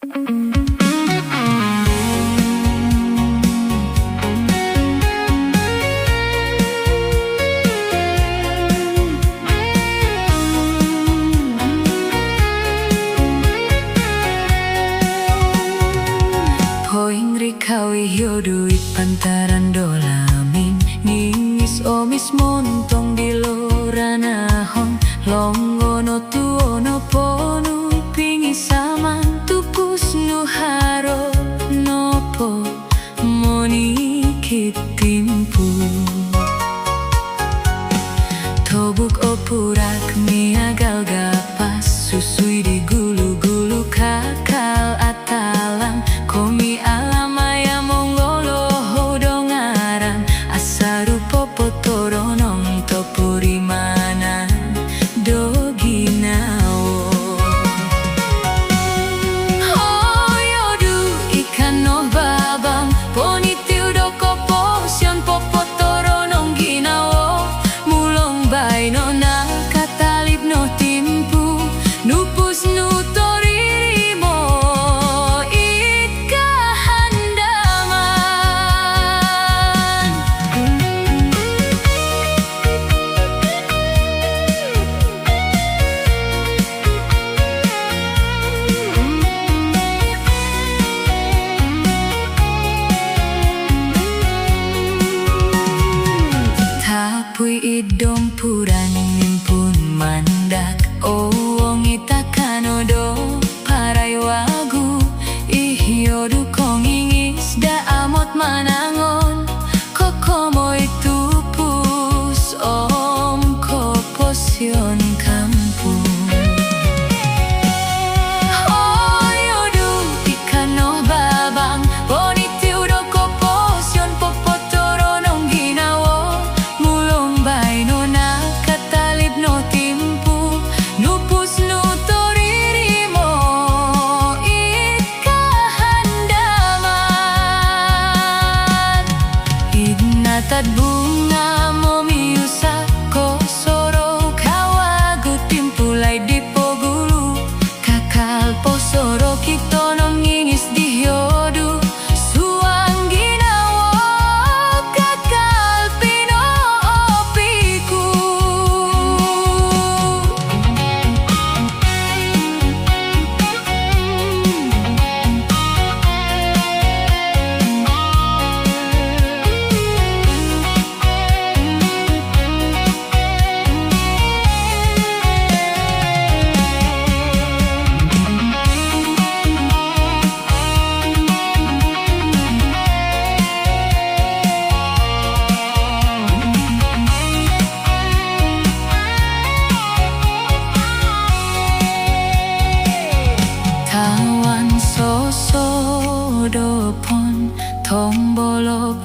Poing rikawi yo duit pantaran dolamin ningis omis montong di loranahon longono tuono ponu pingi saman tupus nuharo nopo moni kitimpu tobuk opurak miagal gapas susui di gulu-gulu kakal atalang komi alamaya monggolo hodongaran asaru popo toronong topuri mana doginawo hoyodu ikan no babang ponitiu doko posion popo toronong ginawo mulong baino na katalip no timpu nupus nu toririmo ika handaman tapui idom puraning pun mandak owong itakanodo parai wagu ihyodu kongingis da amot manangon kokomo itu pus om koposion kampung hoyodu ikano babang bonitiu doko posion popo toronong ginawo mulong baino na katalip no timpu nupus nu toririmo ika handaman idnatad bunga mo miusak ko soro kawagu timpulay di pogulu kakal posoro kitonom ngingis di yodu suang ginawo kakal pinoopiku tawan sosodopon tombolok